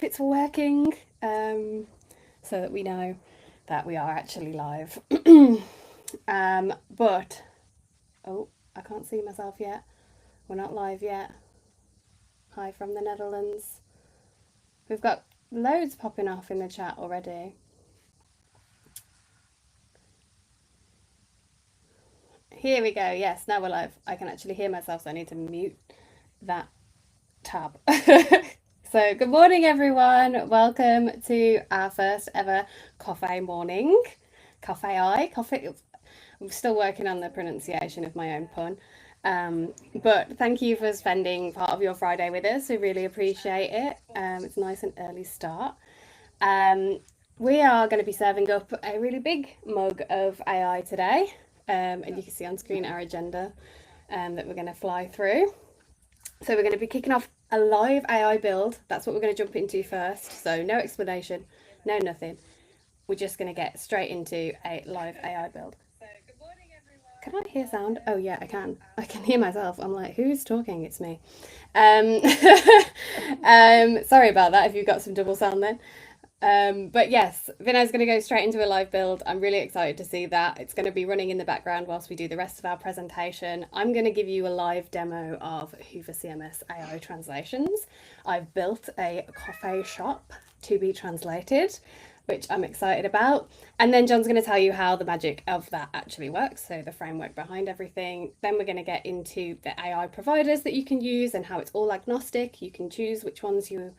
hope it's working so that we know that we are actually live. But, oh, I can't see myself yet. We're not live yet. Hi from the Netherlands. We've got loads popping off in the chat already. Here we go. Yes, now we're live. I can actually hear myself, so I need to mute that tab. So, good morning, everyone. Welcome to our first ever Coffai morning. Coffee. I'm still working on the pronunciation of my own pun. But thank you for spending part of your Friday with us. We really appreciate it. It's a nice and early start. We are going to be serving up a really big mug of AI today. And you can see on screen our agenda that we're going to fly through. So we're going to be kicking off a live AI build. That's what we're going to jump into first. So no explanation, no nothing. We're just going to get straight into a live AI build. Can I hear sound? Oh yeah, I can. I can hear myself. I'm like, who's talking? It's me. Sorry about that if you've got some double sound then. But yes, Vinay's going to go straight into a live build. I'm really excited to see that. It's going to be running in the background whilst we do the rest of our presentation. I'm going to give you a live demo of Hyvä CMS AI translations. I've built a Coffai shop to be translated, which I'm excited about. And then John's going to tell you how the magic of that actually works, so the framework behind everything. Then we're going to get into the AI providers that you can use and how it's all agnostic. You can choose which ones you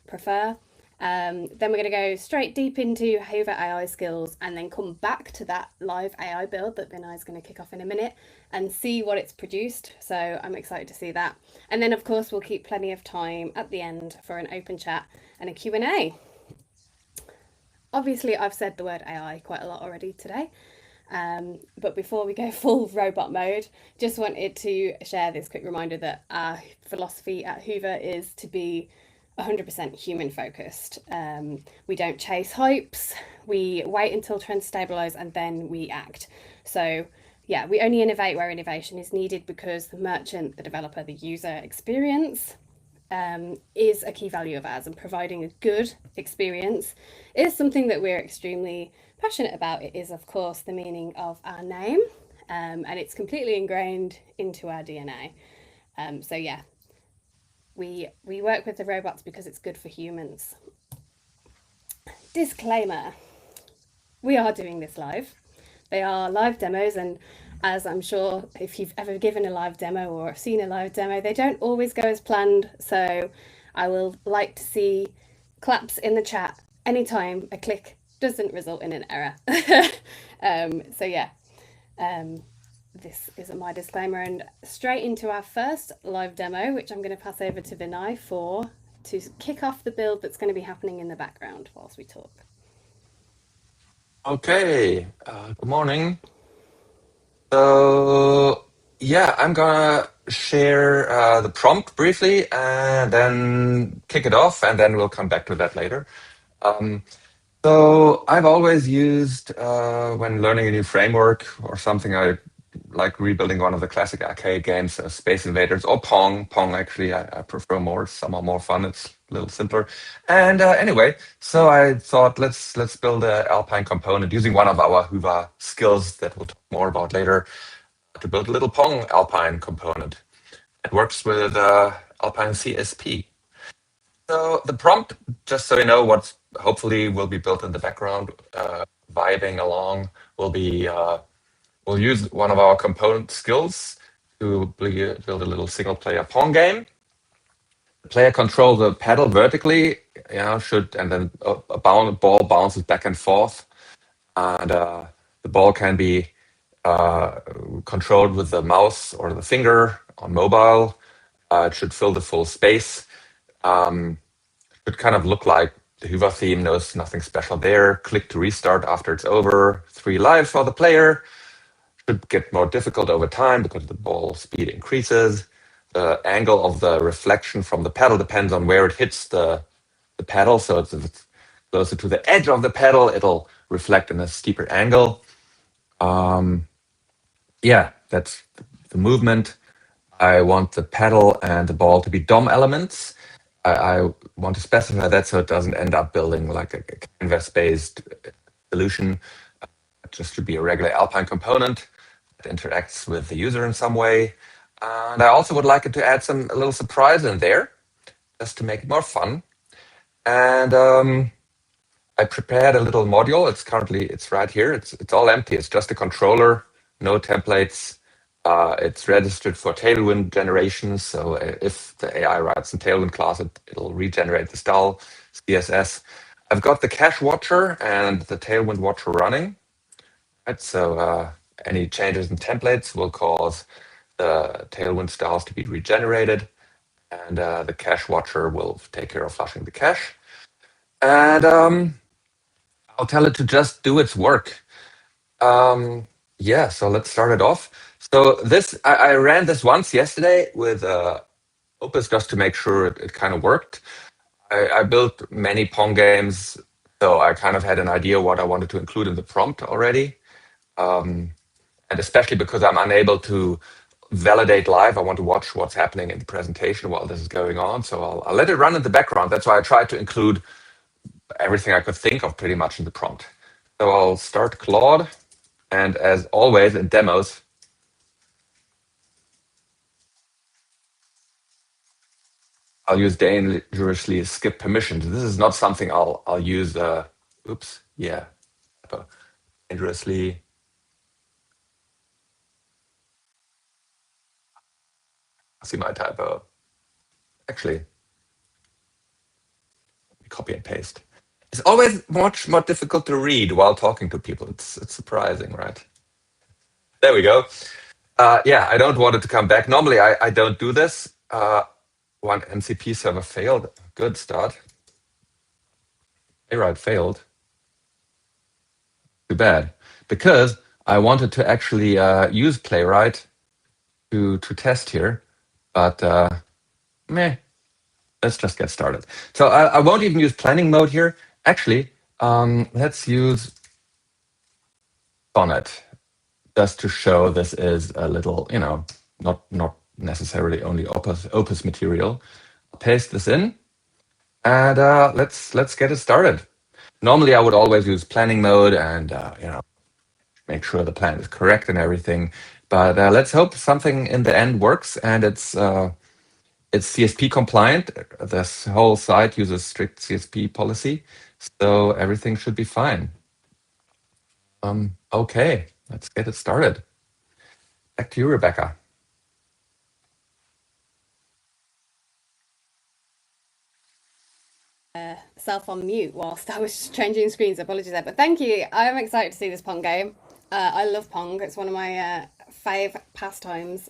prefer. Then we're going to go straight deep into Hyvä AI Skills and then come back to that live AI build that Vinay is going to kick off in a minute and see what it's produced. So I'm excited to see that. And then, of course, we'll keep plenty of time at the end for an open chat and a Q&A. Obviously, I've said the word AI quite a lot already today. But before we go full robot mode, just wanted to share this quick reminder that our philosophy at Hyvä is to be 100% human focused. We don't chase hypes, we wait until trends stabilize and then we act. So yeah, we only innovate where innovation is needed because the merchant, the developer, the user experience is a key value of ours, and providing a good experience is something that we're extremely passionate about. It is, of course, the meaning of our name, and it's completely ingrained into our DNA. So yeah, we work with the robots because it's good for humans. Disclaimer, we are doing this live. They are live demos, and as I'm sure if you've ever given a live demo or seen a live demo, they don't always go as planned. So I will like to see claps in the chat anytime a click doesn't result in an error. So yeah, this is my disclaimer, and straight into our first live demo, which I'm going to pass over to Vinay to kick off the build that's going to be happening in the background whilst we talk. Okay, good morning. So yeah, I'm gonna share the prompt briefly and then kick it off, and then we'll come back to that later. So I've always used, when learning a new framework or something, I like rebuilding one of the classic arcade games, Space Invaders or Pong. Pong, actually, I prefer more. Some are more fun. It's a little simpler. And anyway, so I thought let's build an Alpine component using one of our Hyvä skills that we'll talk more about later to build a little Pong Alpine component. It works with Alpine CSP. So the prompt, just so you know what hopefully will be built in the background, vibing along, will be we'll use one of our component skills to build a little single player Pong game. The player controls the paddle vertically, and then a ball bounces back and forth, and the ball can be controlled with the mouse or the finger on mobile. It should fill the full space. Should kind of look like the Hyvä theme. Nothing special there. Click to restart after it's over. 3 lives for the player. Should get more difficult over time because the ball speed increases. The angle of the reflection from the paddle depends on where it hits the paddle. So if it's closer to the edge of the paddle, it'll reflect in a steeper angle. Yeah, that's the movement. I want the paddle and the ball to be DOM elements. I want to specify that so it doesn't end up building like a canvas-based solution. Just to be a regular Alpine component that interacts with the user in some way. And I also would like it to add a little surprise in there, just to make it more fun. And I prepared a little module. It's right here. It's all empty. It's just a controller, no templates. It's registered for Tailwind generation. So if the AI writes in Tailwind class, it'll regenerate the style CSS. I've got the cache watcher and the Tailwind watcher running. Right, so any changes in templates will cause the Tailwind styles to be regenerated, and the cache watcher will take care of flushing the cache. And I'll tell it to just do its work. Yeah, so let's start it off. So this, I ran this once yesterday with Opus just to make sure it kind of worked. I built many Pong games, so I kind of had an idea what I wanted to include in the prompt already. And especially because I'm unable to validate live, I want to watch what's happening in the presentation while this is going on. So I'll let it run in the background. That's why I tried to include everything I could think of pretty much in the prompt. So I'll start Claude. And as always in demos, I'll use dangerously skip permissions. This is not something I'll use. Oops, yeah, dangerously. I see my typo. Actually, copy and paste. It's always much more difficult to read while talking to people. It's surprising, right? There we go. Yeah, I don't want it to come back. Normally, I don't do this. One MCP server failed. Good start. Playwright failed. Too bad. Because I wanted to actually use Playwright to test here. But meh. Let's just get started. So I won't even use planning mode here. Actually, let's use Sonnet just to show this is a little, not necessarily only Opus material. I'll paste this in, and let's get it started. Normally, I would always use planning mode and make sure the plan is correct and everything. But let's hope something in the end works and it's CSP compliant. This whole site uses strict CSP policy, so everything should be fine. Okay, let's get it started. Back to you, Rebecca. Self on mute whilst I was changing screens. Apologies there, but thank you. I'm excited to see this Pong game. I love Pong. It's one of my fave pastimes.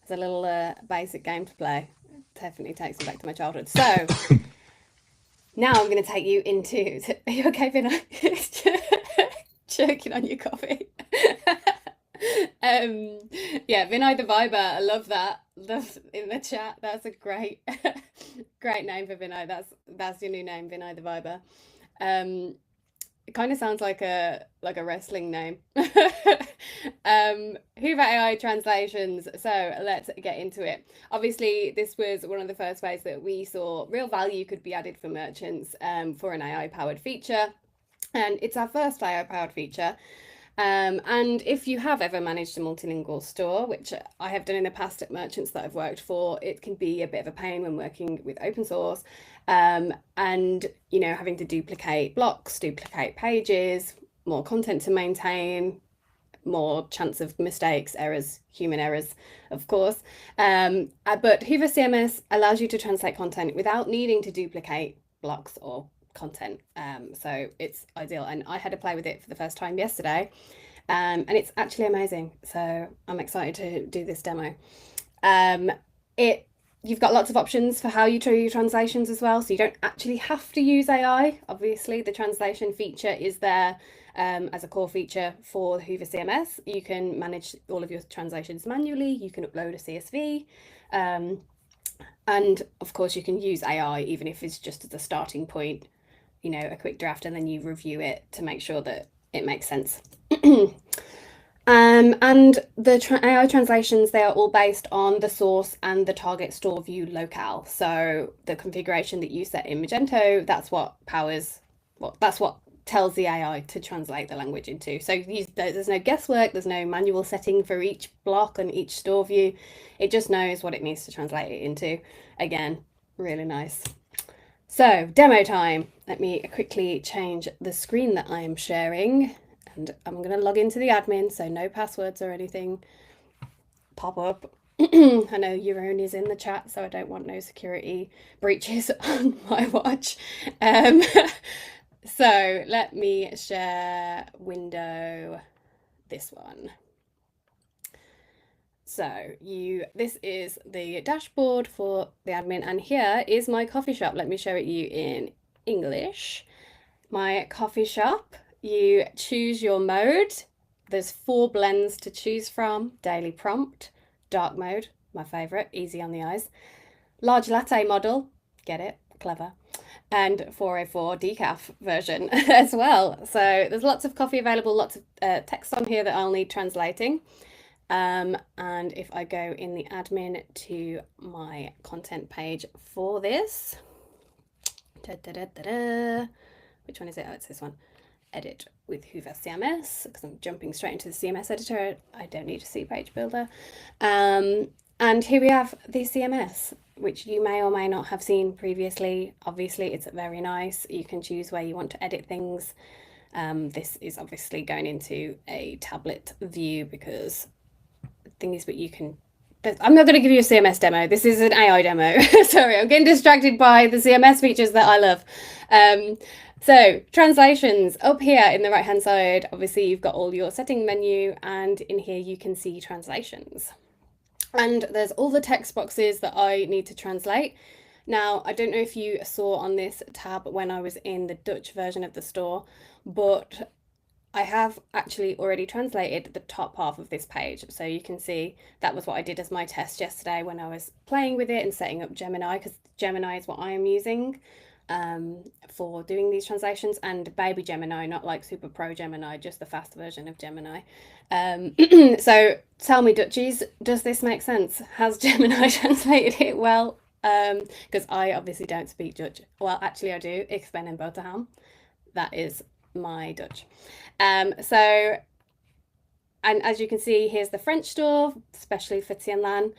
It's a little basic game to play. Definitely takes me back to my childhood. So now I'm going to take you into. Are you okay, Vinay? Choking on your coffee. Yeah, Vinay the Viber. I love that. That's in the chat. That's a great name for Vinay. That's your new name, Vinay the Viber. It kind of sounds like a wrestling name. Hyvä AI translations. So let's get into it. Obviously, this was one of the first ways that we saw real value could be added for merchants for an AI powered feature. And it's our first AI powered feature. And if you have ever managed a multilingual store, which I have done in the past at merchants that I've worked for, it can be a bit of a pain when working with open source and, having to duplicate blocks, duplicate pages, more content to maintain, more chance of mistakes, errors, human errors, of course. But Hyvä CMS allows you to translate content without needing to duplicate blocks or content, so it's ideal, and I had to play with it for the first time yesterday, and it's actually amazing, so I'm excited to do this demo. You've got lots of options for how you do your translations as well, so you don't actually have to use AI. Obviously, the translation feature is there as a core feature for Hyvä CMS. You can manage all of your translations manually, you can upload a CSV, and of course you can use AI even if it's just as a starting point, a quick draft, and then you review it to make sure that it makes sense. And And the AI translations, they are all based on the source and the target store view locale. So the configuration that you set in Magento, that's what tells the AI to translate the language into. So there's no guesswork, there's no manual setting for each block and each store view. It just knows what it needs to translate it into. Again, really nice. So demo time. Let me quickly change the screen that I am sharing, and I'm going to log into the admin, so no passwords or anything pop up. I know Euron is in the chat, so I don't want no security breaches on my watch. So let me share window, this one. So this is the dashboard for the admin, and here is my coffee shop. Let me show it you in English. My coffee shop, you choose your mode. There's 4 blends to choose from: daily prompt, dark mode, my favorite, easy on the eyes, large latte model, get it, clever, and 404 decaf version as well. So there's lots of coffee available, lots of text on here that I'll need translating. And if I go in the admin to my content page for this, which one is it? Oh, it's this one. Edit with Hyvä CMS, because I'm jumping straight into the CMS editor. I don't need a C page builder. And here we have the CMS, which you may or may not have seen previously. Obviously, it's very nice. You can choose where you want to edit things. This is obviously going into a tablet view because the thing is, but you can. I'm not going to give you a CMS demo. This is an AI demo. Sorry, I'm getting distracted by the CMS features that I love. So translations up here in the right hand side, obviously you've got all your setting menu, and in here you can see translations. And there's all the text boxes that I need to translate. Now, I don't know if you saw on this tab when I was in the Dutch version of the store, but I have actually already translated the top half of this page. So you can see that was what I did as my test yesterday when I was playing with it and setting up Gemini, because Gemini is what I am using for doing these translations, and baby Gemini, not like super pro Gemini, just the fast version of Gemini. So tell me, Dutchies, does this make sense? Has Gemini translated it well? Because I obviously don't speak Dutch. Well, actually I do. Ik ben een boterham. That is my Dutch. So, and as you can see, here's the French store, especially for Tianlan.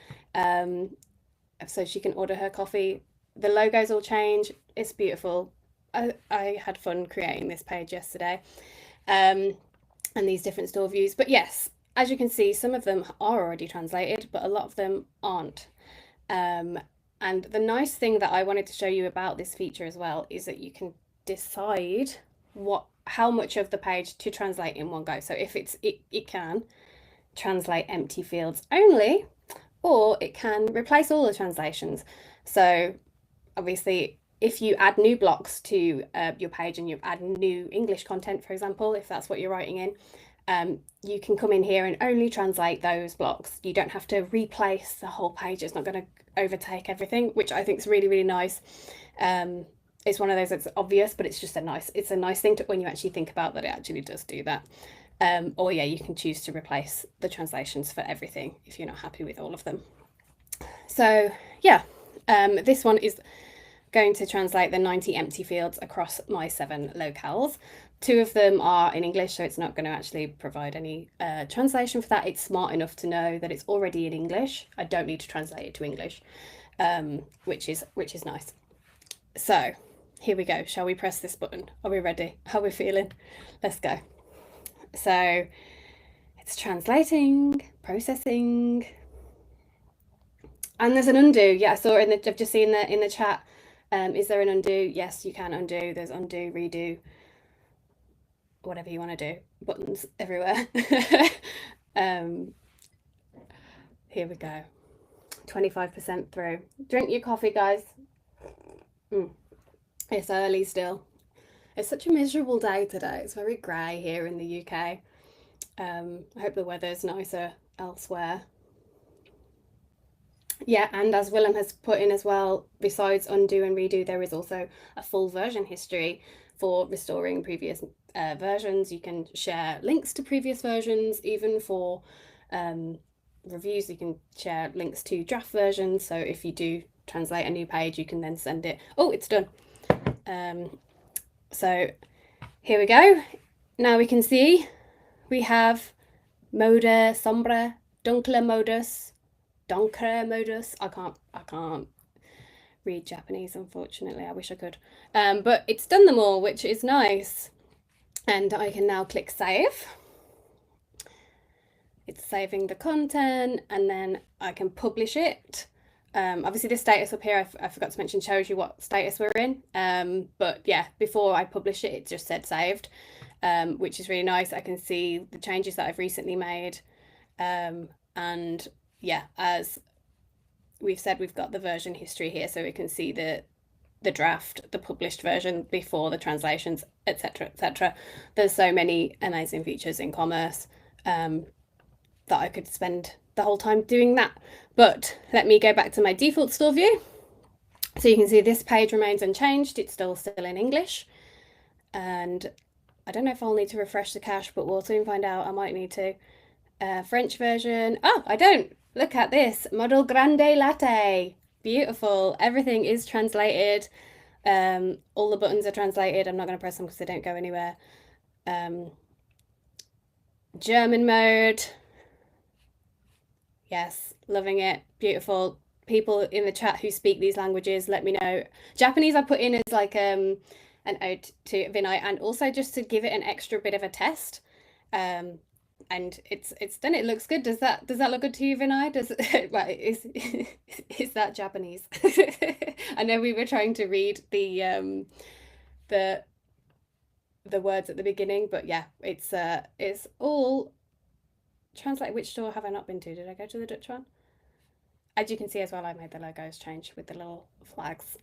So she can order her coffee. The logos all change. It's beautiful. I had fun creating this page yesterday, and these different store views. But yes, as you can see, some of them are already translated, but a lot of them aren't. And the nice thing that I wanted to show you about this feature as well is that you can decide how much of the page to translate in one go. So if it can translate empty fields only, or it can replace all the translations. So obviously, if you add new blocks to your page and you add new English content, for example, if that's what you're writing in, you can come in here and only translate those blocks. You don't have to replace the whole page. It's not going to overtake everything, which I think is really, really nice. It's one of those that's obvious, but it's just a nice thing to, when you actually think about that, it actually does do that. Or yeah, you can choose to replace the translations for everything if you're not happy with all of them. So yeah, this one is going to translate the 90 empty fields across my 7 locales. 2 of them are in English, so it's not going to actually provide any translation for that. It's smart enough to know that it's already in English. I don't need to translate it to English, which is nice. So here we go. Shall we press this button? Are we ready? How are we feeling? Let's go. So it's translating, processing, and there's an undo. Yeah, I saw it I've just seen in the chat. Is there an undo? Yes, you can undo. There's undo, redo, whatever you want to do. Buttons everywhere. Here we go. 25% through. Drink your coffee, guys. It's early still. It's such a miserable day today. It's very grey here in the UK. I hope the weather's nicer elsewhere. Yeah, and as Willem has put in as well, besides undo and redo, there is also a full version history for restoring previous versions. You can share links to previous versions, even for reviews. You can share links to draft versions. So if you do translate a new page, you can then send it. Oh, it's done. So here we go. Now we can see we have mode sombra, dunkle modus, donkre modus. I can't read Japanese, unfortunately. I wish I could. But it's done them all, which is nice. And I can now click save. It's saving the content, and then I can publish it. Obviously, this status up here, I forgot to mention, shows you what status we're in. But yeah, before I publish it, it just said saved, which is really nice. I can see the changes that I've recently made. And yeah, as we've said, we've got the version history here, so we can see the draft, the published version before the translations, etc., etc. There's so many amazing features in Commerce that I could spend the whole time doing that. But let me go back to my default store view. So you can see this page remains unchanged. It's still in English. And I don't know if I'll need to refresh the cache, but we'll soon find out. I might need to. French version. Oh, I don't. Look at this. Model Grande Latte. Beautiful. Everything is translated. All the buttons are translated. I'm not going to press them because they don't go anywhere. German mode. Yes, loving it. Beautiful. People in the chat who speak these languages, let me know. Japanese I put in as like an ode to Vinay, and also just to give it an extra bit of a test. And it's done. It looks good. Does that look good to you, Vinay? Does well, is that Japanese? I know we were trying to read the words at the beginning, but yeah, it's all translate. Which store have I not been to? Did I go to the Dutch one? As you can see as well, I made the logos change with the little flags.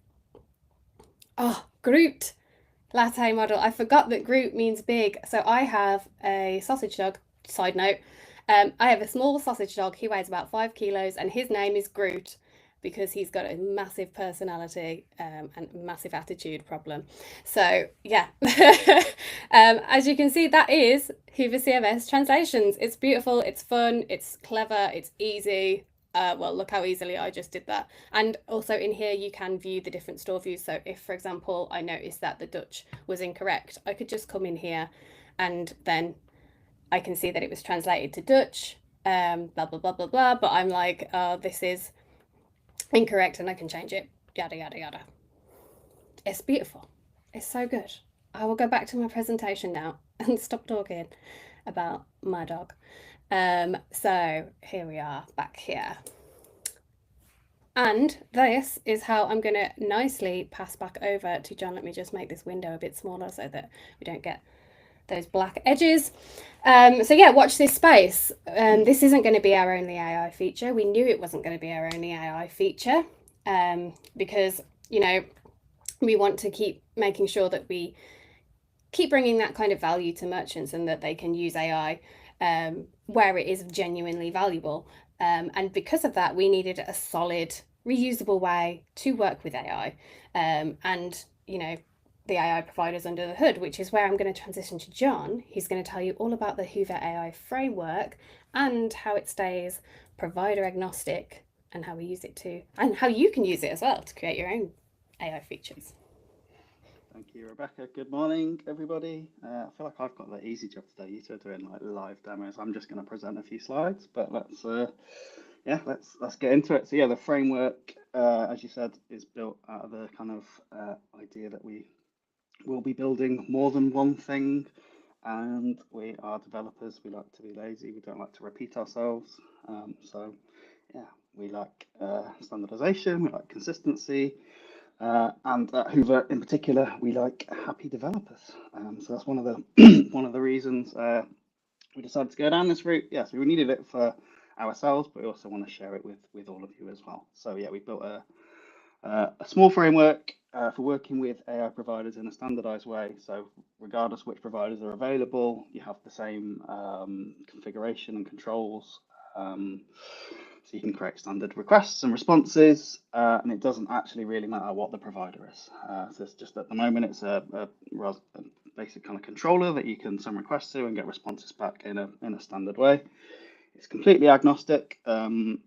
Oh, Groot latte model. I forgot that Groot means big. So I have a sausage dog. Side note, I have a small sausage dog. He weighs about 5 kilos, and his name is Groot because he's got a massive personality and massive attitude problem. So yeah, as you can see, that is Hyvä CMS translations. It's beautiful, it's fun, it's clever, it's easy. Well, look how easily I just did that. And also in here, you can view the different store views. So if, for example, I noticed that the Dutch was incorrect, I could just come in here and then I can see that it was translated to Dutch, blah, blah, blah, blah, blah. But I'm like, oh, this is incorrect and I can change it, yada, yada, yada. It's beautiful. It's so good. I will go back to my presentation now and stop talking about my dog. So here we are back here. And this is how I'm going to nicely pass back over to John. Let me just make this window a bit smaller so that we don't get those black edges. So yeah, watch this space. This isn't going to be our only AI feature. We knew it wasn't going to be our only AI feature because, you know, we want to keep making sure that we keep bringing that kind of value to merchants and that they can use AI where it is genuinely valuable. And because of that, we needed a solid, reusable way to work with AI. And, you know, the AI providers under the hood, which is where I'm going to transition to John. He's going to tell you all about the Hyvä AI framework and how it stays provider agnostic and how we use it to, and how you can use it as well to create your own AI features. Thank you, Rebecca. Good morning, everybody. I feel like I've got the easy job today. You two are doing like live demos. I'm just going to present a few slides, but let's get into it. So yeah, the framework, as you said, is built out of the kind of idea that we will be building more than one thing, and we are developers. We like to be lazy. We don't like to repeat ourselves. So yeah, we like standardization. We like consistency. And at Hyvä in particular, we like happy developers. So that's one of the reasons we decided to go down this route. Yes, we needed it for ourselves, but we also want to share it with all of you as well. So yeah, we built a small framework for working with AI providers in a standardized way. So regardless which providers are available, you have the same configuration and controls. So you can create standard requests and responses, and it doesn't actually really matter what the provider is. So it's just at the moment, it's a basic kind of controller that you can send requests to and get responses back in a standard way. It's completely agnostic, and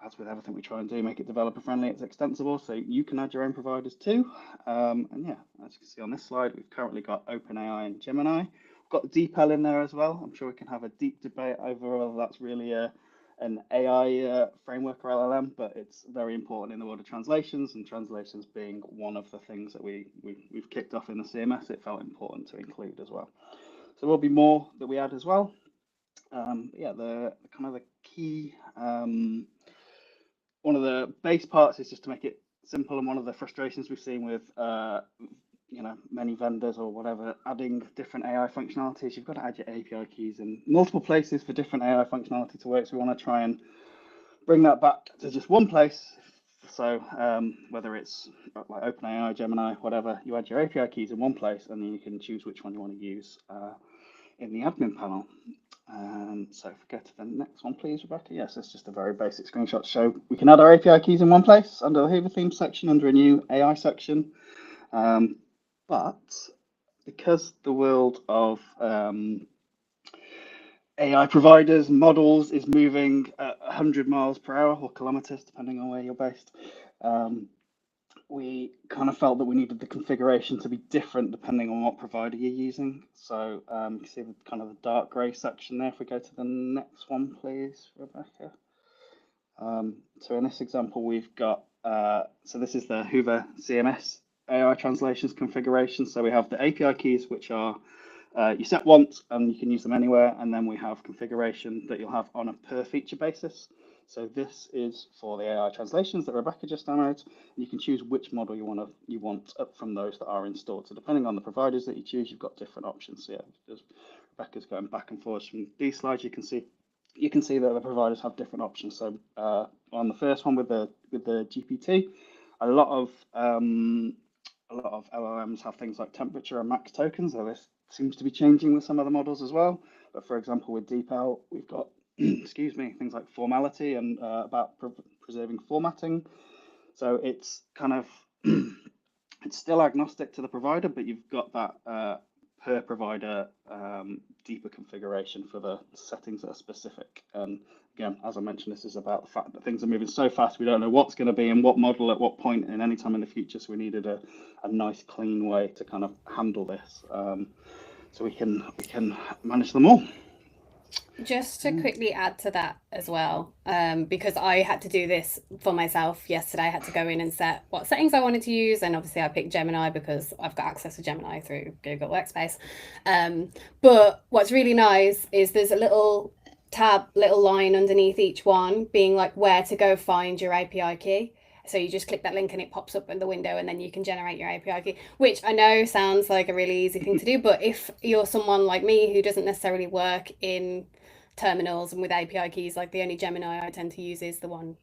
as with everything we try and do, make it developer friendly. It's extensible, so you can add your own providers too. And yeah, as you can see on this slide, we've currently got OpenAI and Gemini. We've got DeepL in there as well. I'm sure we can have a deep debate over whether that's really an AI framework or LLM, but it's very important in the world of translations, and translations being one of the things that we've kicked off in the CMS, it felt important to include as well. So there will be more that we add as well. Yeah, the kind of the key, one of the base parts is just to make it simple, and one of the frustrations we've seen with many vendors or whatever adding different AI functionalities, you've got to add your API keys in multiple places for different AI functionality to work. So we want to try and bring that back to just one place. So whether it's like OpenAI, Gemini, whatever, you add your API keys in one place, and then you can choose which one you want to use in the admin panel. So if we go to the next one, please, Rebecca. Yes, it's just a very basic screenshot to show we can add our API keys in one place under the Hyvä theme section, under a new AI section. But because the world of AI providers, models is moving at 100 miles per hour or kilometers, depending on where you're based, we kind of felt that we needed the configuration to be different depending on what provider you're using. So you can see the kind of the dark gray section there. If we go to the next one, please, Rebecca. So in this example, we've got, so this is the Hyvä CMS AI translations configuration. So we have the API keys, which are you set once and you can use them anywhere. And then we have configuration that you'll have on a per feature basis. So this is for the AI translations that Rebecca just demoed. You can choose which model you want up from those that are installed. So depending on the providers that you choose, you've got different options. So yeah, Rebecca's going back and forth from these slides. You can see that the providers have different options. So on the first one with the GPT, a lot of LLMs have things like temperature and max tokens. So this seems to be changing with some of the models as well. But for example, with DeepL, we've got excuse me, things like formality and about preserving formatting. So it's kind of it's still agnostic to the provider, but you've got that per provider deeper configuration for the settings that are specific. And again, as I mentioned, this is about the fact that things are moving so fast, we don't know what's going to be in what model at what point in any time in the future. So we needed a nice, clean way to kind of handle this, so we can manage them all. Just to quickly add to that as well, because I had to do this for myself yesterday. I had to go in and set what settings I wanted to use, and obviously I picked Gemini because I've got access to Gemini through Google Workspace. But what's really nice is there's a little line underneath each one being like where to go find your API key. So you just click that link and it pops up in the window, and then you can generate your API key, which I know sounds like a really easy thing to do, but if you're someone like me who doesn't necessarily work in terminals and with API keys, like the only Gemini I tend to use is the one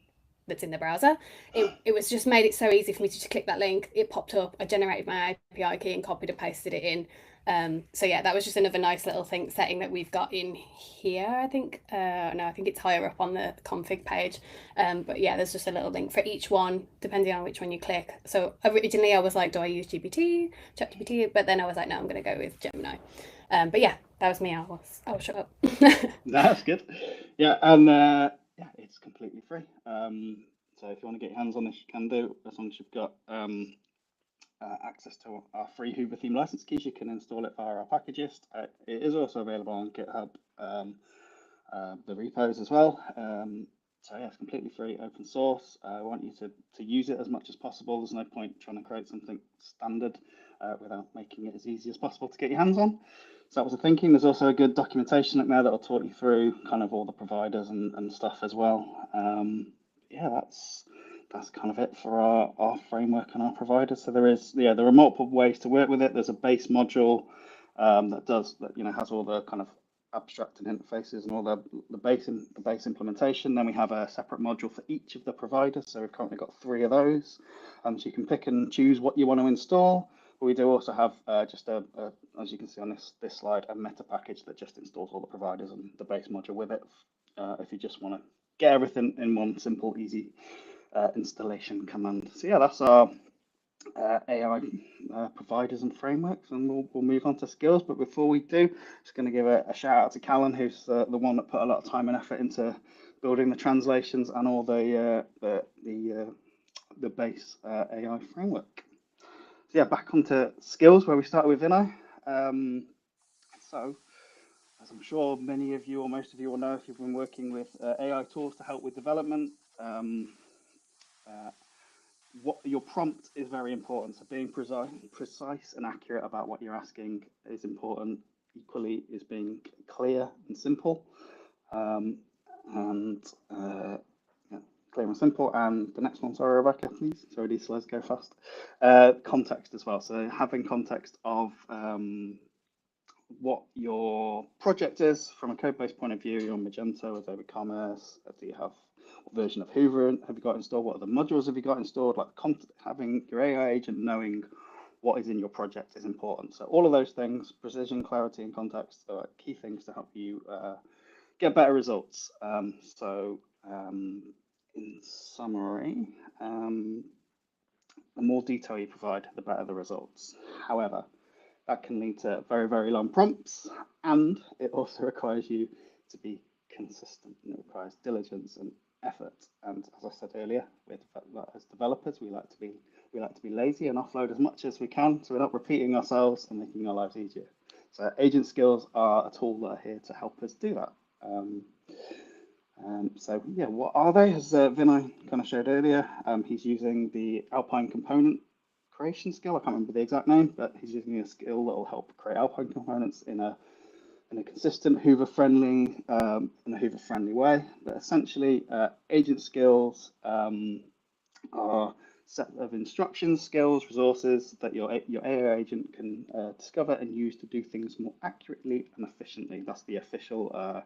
that's in the browser, it was just made it so easy for me to just click that link, it popped up, I generated my API key and copied and pasted it in. So yeah, that was just another nice little setting that we've got in here, I think. No, I think it's higher up on the config page. But yeah, there's just a little link for each one, depending on which one you click. So originally I was like, do I use ChatGPT? But then I was like, no, I'm going to go with Gemini. But yeah, that was me. I'll shut up. That's good. Yeah, and yeah, it's completely free. So if you want to get your hands on this, you can do, as long as you've got access to our free Hyvä theme license keys. You can install it via our packagist. It is also available on GitHub, the repos as well. So yeah, it's completely free, open source. I want you to use it as much as possible. There's no point trying to create something standard without making it as easy as possible to get your hands on. So that was the thinking. There's also a good documentation up there that will talk you through kind of all the providers and stuff as well. Yeah, that's kind of it for our framework and our providers. So there are multiple ways to work with it. There's a base module that has all the kind of abstract and interfaces and all the base implementation. Then we have a separate module for each of the providers. So we've currently got 3 of those. So you can pick and choose what you want to install. But we do also have just as you can see on this slide, a meta package that just installs all the providers and the base module with it. If you just want to get everything in one simple, easy installation command. So yeah, that's our AI providers and frameworks, and we'll move on to skills. But before we do, just going to give a shout out to Callan, who's the one that put a lot of time and effort into building the translations and all the base AI framework. So yeah, back onto skills where we started with Vinay. So as I'm sure many of you or most of you will know if you've been working with AI tools to help with development, what your prompt is very important. So being precise and accurate about what you're asking is important. Equally is being clear and simple. Clear and simple. And the next one, sorry, Rebecca, please. Sorry, these slides go fast. Context as well. So having context of what your project is from a code-based point of view. You're on Magento, Adobe Commerce. Do you have what version of Hoover have you got installed? What other modules have you got installed? Like having your AI agent knowing what is in your project is important. So all of those things, precision, clarity, and context are key things to help you get better results. In summary, the more detail you provide, the better the results. However, that can lead to very, very long prompts, and it also requires you to be consistent. And it requires diligence and effort. And as I said earlier, as developers, we like to be lazy and offload as much as we can, so we're not repeating ourselves and making our lives easier. So agent skills are a tool that are here to help us do that. So yeah, what are they? As Vinay kind of showed earlier, he's using the Alpine component creation skill. I can't remember the exact name, but he's using a skill that will help create Alpine components in a consistent Hoover-friendly way. But essentially, agent skills are a set of instructions, skills, resources that your AI agent can discover and use to do things more accurately and efficiently. That's the official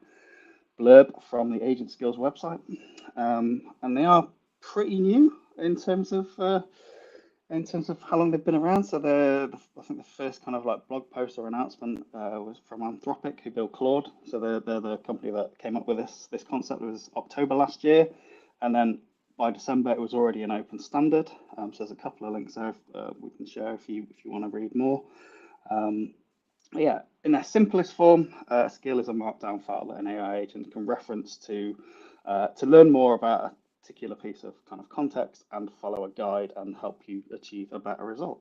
blurb from the Agent Skills website, and they are pretty new in terms of how long they've been around. So I think the first kind of like blog post or announcement was from Anthropic, who built Claude. So they're the company that came up with this concept. It was October last year, and then by December it was already an open standard. So there's a couple of links there we can share if you want to read more. Yeah, in their simplest form, a skill is a markdown file that an AI agent can reference to learn more about a particular piece of kind of context and follow a guide and help you achieve a better result.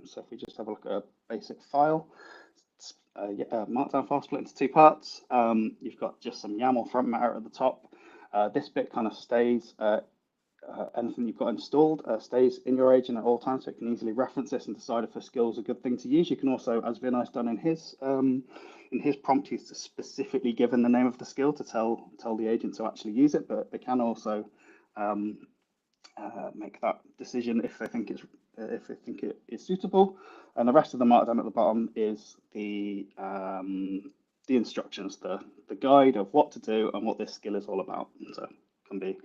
So if we just have a look at a basic file, markdown file split into two parts. You've got just some YAML front matter at the top. This bit kind of stays, anything you've got installed stays in your agent at all times, so it can easily reference this and decide if a skill is a good thing to use. You can also, as Vinay's done in his prompt, he's specifically given the name of the skill to tell the agent to actually use it, but they can also make that decision if they think it is suitable. And the rest of the markdown at the bottom is the instructions, the guide of what to do and what this skill is all about. So it can be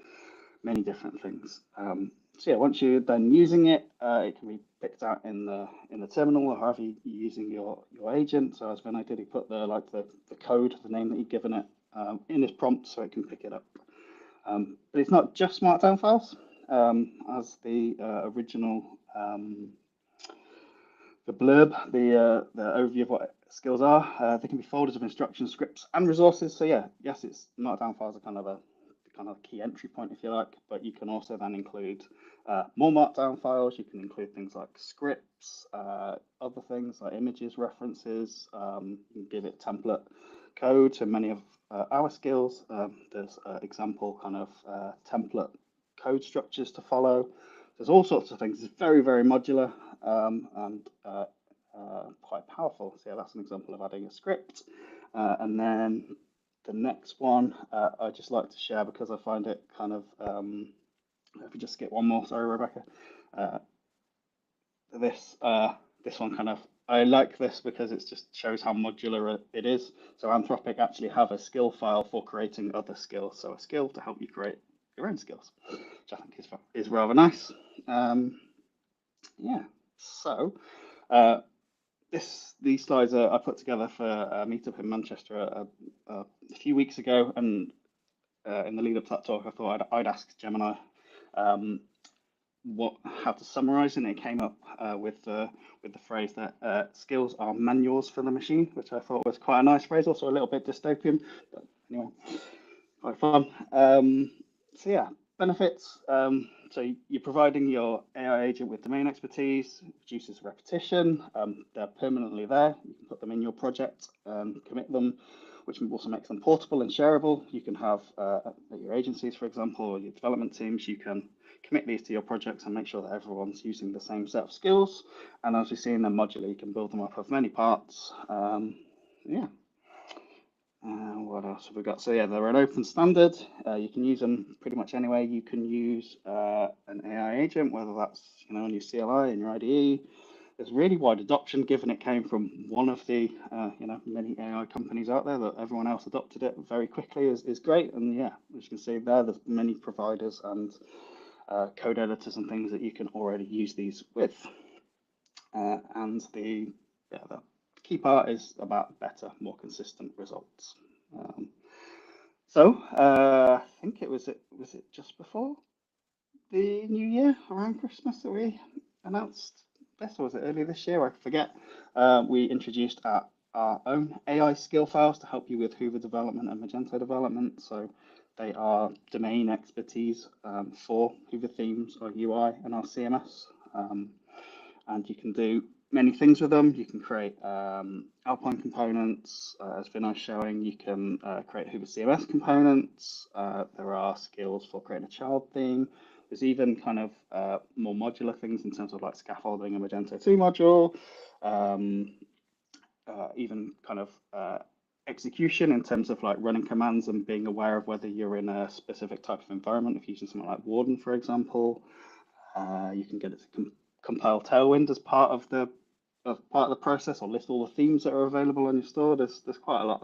many different things. So yeah, once you're done using it, it can be picked out in the terminal or however you're using your agent. So as Vinay did, he put the code, the name that you've given it, in his prompt so it can pick it up. But it's not just markdown files, as the original the blurb, the overview of what skills are. They can be folders of instructions, scripts, and resources. So yeah, yes, it's markdown files are kind of key entry point, if you like, but you can also then include more markdown files. You can include things like scripts, other things like images, references. You can give it template code. So many of our skills, there's example kind of template code structures to follow. There's all sorts of things. It's very, very modular and quite powerful. So yeah, that's an example of adding a script. And then the next one I just like to share because I find it kind of, if we just skip one more, sorry, Rebecca. This one kind of, I like this because it just shows how modular it is. So Anthropic actually have a skill file for creating other skills. So a skill to help you create your own skills, which I think is rather nice. Yeah, so these slides I put together for a Meetup in Manchester a few weeks ago, and in the lead up to that talk, I thought I'd ask Gemini how to summarize, and it came up with the phrase that skills are manuals for the machine, which I thought was quite a nice phrase, also a little bit dystopian, but anyway, quite fun. So yeah, benefits. So you're providing your AI agent with domain expertise, reduces repetition. They're permanently there. You can put them in your project and commit them, which also makes them portable and shareable. You can have at your agencies, for example, or your development teams, you can commit these to your projects and make sure that everyone's using the same set of skills. And as we see in them modular, you can build them up of many parts. Yeah. What else have we got? So yeah, they're an open standard. You can use them pretty much anywhere. You can use an AI agent, whether that's on your CLI and your IDE. There's really wide adoption, given it came from one of the many AI companies out there. That everyone else adopted it very quickly is great. And yeah, as you can see there, there's many providers and code editors and things that you can already use these with. And the key part is about better, more consistent results. So I think was it just before the new year, around Christmas, that we announced this, or was it earlier this year? I forget. We introduced our own AI skill files to help you with Hoover development and Magento development. So they are domain expertise for Hoover themes or UI and our CMS. And you can do many things with them. You can create Alpine components, as Vinay's showing. You can create Hoover CMS components. There are skills for creating a child theme. There's even kind of more modular things in terms of like scaffolding a Magento 2 module. Even kind of execution in terms of like running commands and being aware of whether you're in a specific type of environment. If you're using something like Warden, for example, you can get it to compile Tailwind as part of the process, or list all the themes that are available on your store. There's quite a lot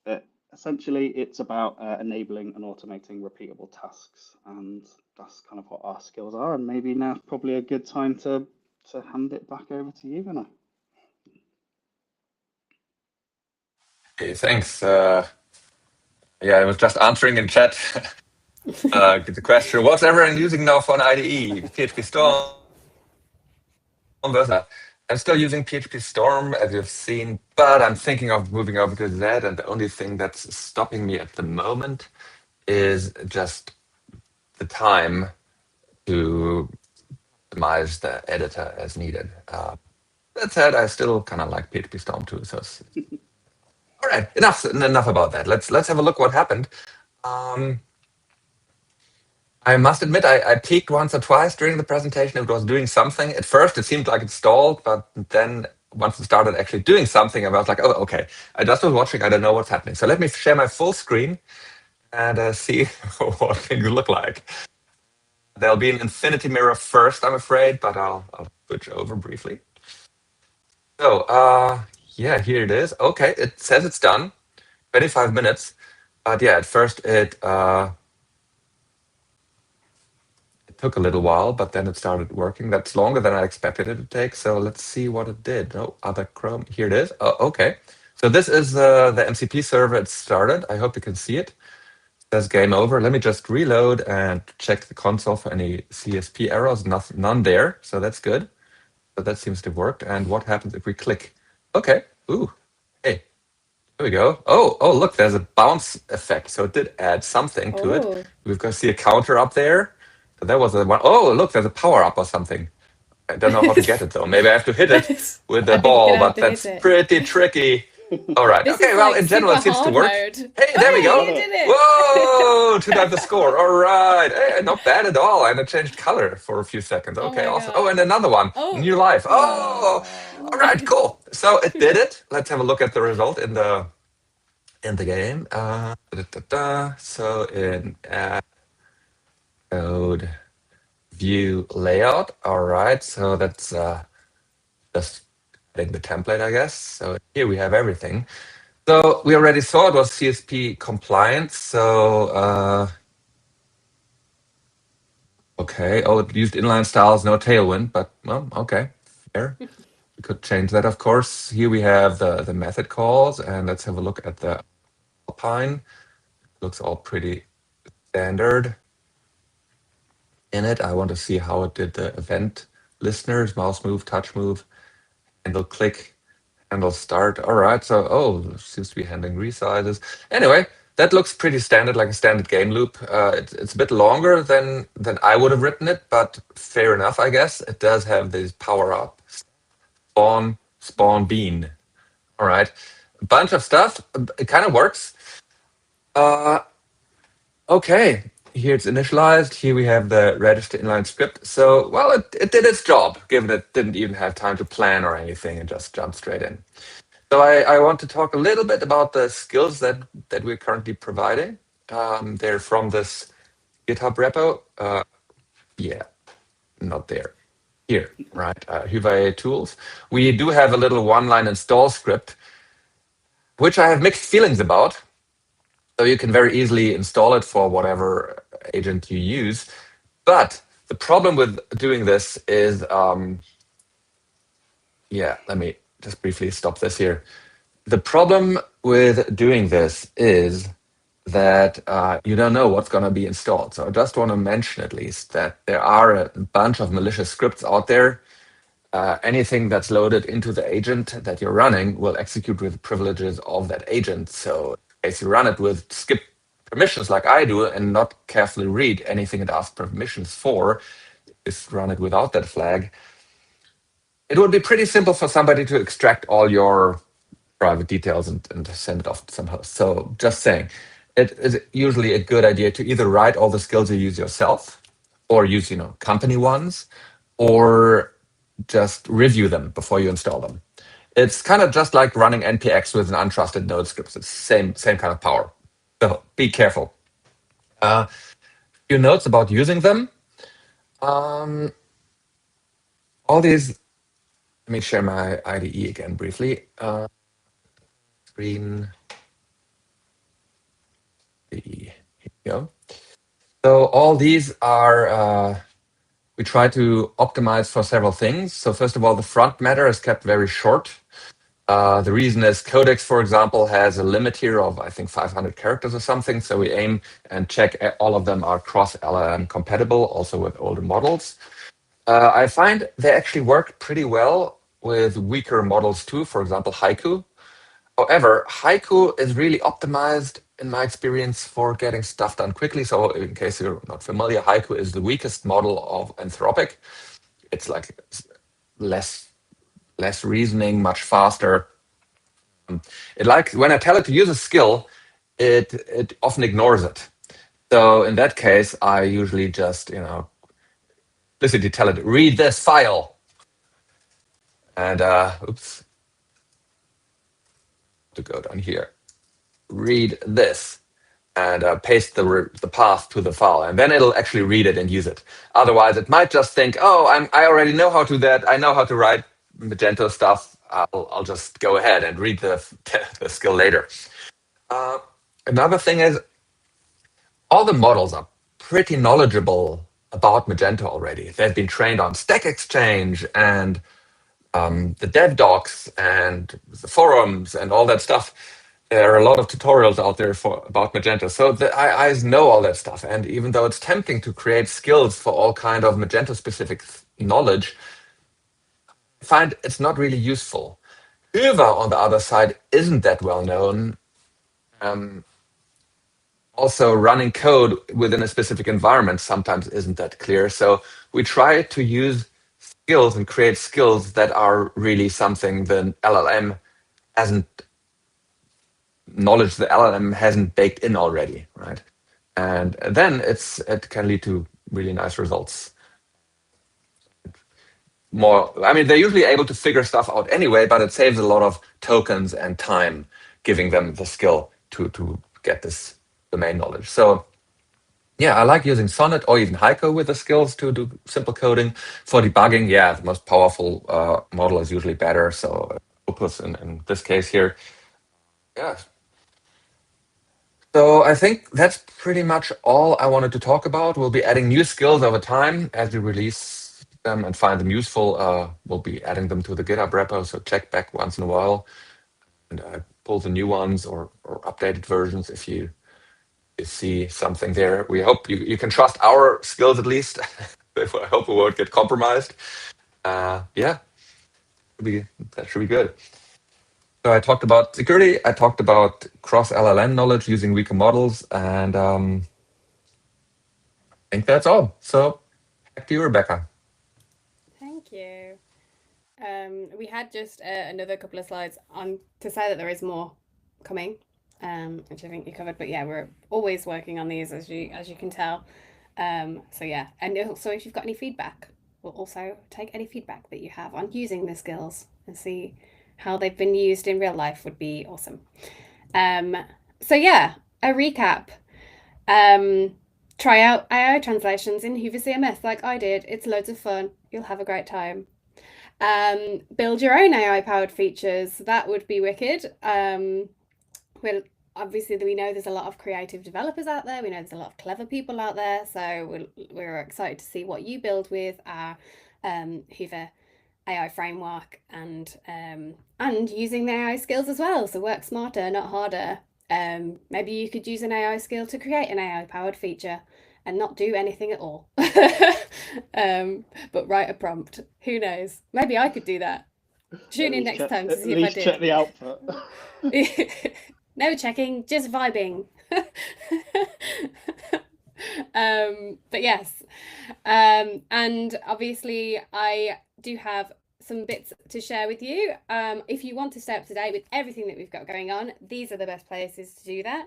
there. Essentially, it's about enabling and automating repeatable tasks, and that's kind of what our skills are. And maybe now's probably a good time to hand it back over to you, Vinay. Okay, thanks. Yeah, I was just answering in chat the question, what's everyone using now for an IDE? PHP Storm. I'm still using PHP Storm, as you've seen, but I'm thinking of moving over to that. And the only thing that's stopping me at the moment is just the time to optimize the editor as needed. That said, I still kind of like PHP Storm too. So, all right, enough about that. Let's have a look what happened. I must admit, I peeked once or twice during the presentation. It was doing something. At first, it seemed like it stalled, but then once it started actually doing something, I was like, oh, okay. I just was watching. I don't know what's happening. So let me share my full screen and see what things look like. There'll be an infinity mirror first, I'm afraid, but I'll switch over briefly. So yeah, here it is. Okay, it says it's done. 25 minutes. But yeah, at first it took a little while, but then it started working. That's longer than I expected it to take. So let's see what it did. Oh, other Chrome. Here it is. Oh, okay. So this is the MCP server. It started. I hope you can see it. It says game over. Let me just reload and check the console for any CSP errors. None there. So that's good. So that seems to have worked. And what happens if we click? Okay. Ooh. Hey. There we go. Oh, look, there's a bounce effect. So it did add something to it. We've got to see a counter up there. So that was the one. Oh, look, there's a power up or something. I don't know how to get it though. Maybe I have to hit it with the ball, but that's pretty tricky. All right. Okay. Well, in general, it seems to work. Mode. Hey, there we go. You did it. Whoa! 2 times the score. All right. Hey, not bad at all. And it changed color for a few seconds. Okay. Awesome. Oh, and another one. New life. Oh. All right. Cool. So it did it. Let's have a look at the result in the game. So in code view layout. All right. So that's just adding the template, I guess. So here we have everything. So we already saw it was CSP compliant. So okay. Oh, it used inline styles, no Tailwind, but well, okay. Fair. We could change that, of course. Here we have the method calls, and let's have a look at the Alpine. looks all pretty standard in it. I want to see how it did the event listeners, mouse move, touch move, handle click, handle start. All right, so, seems to be handling resizes. Anyway, that looks pretty standard, like a standard game loop. It's a bit longer than I would have written it, but fair enough, I guess. It does have this power up, spawn bean. All right, a bunch of stuff. It kind of works. Okay, here it's initialized. Here we have the register inline script. So, well, it did its job, given it didn't even have time to plan or anything and just jumped straight in. So I want to talk a little bit about the skills that we're currently providing. They're from this GitHub repo. Yeah, not there. Here, right? Hyvä AI tools. We do have a little one-line install script, which I have mixed feelings about. So you can very easily install it for whatever agent you use. But the problem with doing this is, let me just briefly stop this here. The problem with doing this is that you don't know what's going to be installed. So I just want to mention at least that there are a bunch of malicious scripts out there. Anything that's loaded into the agent that you're running will execute with privileges of that agent. So if you run it with skip permissions like I do and not carefully read anything it asks permissions for, just run it without that flag, it would be pretty simple for somebody to extract all your private details and send it off to some host. So just saying, it is usually a good idea to either write all the skills you use yourself or use, company ones, or just review them before you install them. It's kind of just like running npx with an untrusted node script. It's the same kind of power. So be careful. Few notes about using them. All these, let me share my IDE again briefly. Screen. Here you go. So all these are, we try to optimize for several things. So first of all, the front matter is kept very short. The reason is Codex, for example, has a limit here of, I think, 500 characters or something. So we aim and check all of them are cross-LLM compatible, also with older models. I find they actually work pretty well with weaker models too, for example, Haiku. However, Haiku is really optimized, in my experience, for getting stuff done quickly. So in case you're not familiar, Haiku is the weakest model of Anthropic. It's like less reasoning, much faster. When I tell it to use a skill, it often ignores it. So in that case, I usually just, explicitly tell it, read this file. And, to go down here, read this, and paste the path to the file, and then it'll actually read it and use it. Otherwise, it might just think, I already know how to do that. I know how to write Magento stuff. I'll just go ahead and read the skill later. Another thing is, all the models are pretty knowledgeable about Magento already. They've been trained on Stack Exchange and the dev docs and the forums and all that stuff. There are a lot of tutorials out there about Magento. So the AIs know all that stuff. And even though it's tempting to create skills for all kind of Magento-specific knowledge, I find it's not really useful. Hyvä, on the other side, isn't that well known. Also, running code within a specific environment sometimes isn't that clear. So we try to use skills and create skills that are really something the LLM hasn't knowledge the LLM hasn't baked in already, right? And then it can lead to really nice results. They're usually able to figure stuff out anyway, but it saves a lot of tokens and time giving them the skill to get this domain knowledge. So yeah, I like using Sonnet or even Haiku with the skills to do simple coding. For debugging, the most powerful model is usually better. So Opus in this case here. Yeah. So I think that's pretty much all I wanted to talk about. We'll be adding new skills over time as we release them and find them useful. We'll be adding them to the GitHub repo, so check back once in a while and pull the new ones or updated versions if you you see something there. We hope you can trust our skills at least. I hope we won't get compromised. Yeah, that should be good. So I talked about security. I talked about cross LLM knowledge using weaker models, and I think that's all. So back to you, Rebecca. Thank you. We had just another couple of slides on to say that there is more coming, which I think you covered. But yeah, we're always working on these, as you can tell. So yeah, and also if you've got any feedback, we'll also take any feedback that you have on using the skills and see how they've been used in real life would be awesome. So yeah, a recap. Try out AI translations in Hyvä CMS like I did. It's loads of fun. You'll have a great time. Build your own AI powered features. That would be wicked. Well, obviously we know there's a lot of creative developers out there. We know there's a lot of clever people out there. So we're excited to see what you build with our Hyvä AI framework and using the AI skills as well. So work smarter, not harder. Maybe you could use an AI skill to create an AI powered feature and not do anything at all. But write a prompt. Who knows? Maybe I could do that. Tune in next time to see if I did. Check the output. No checking, just vibing. But yes, and obviously I do have some bits to share with you. If you want to stay up to date with everything that we've got going on, these are the best places to do that.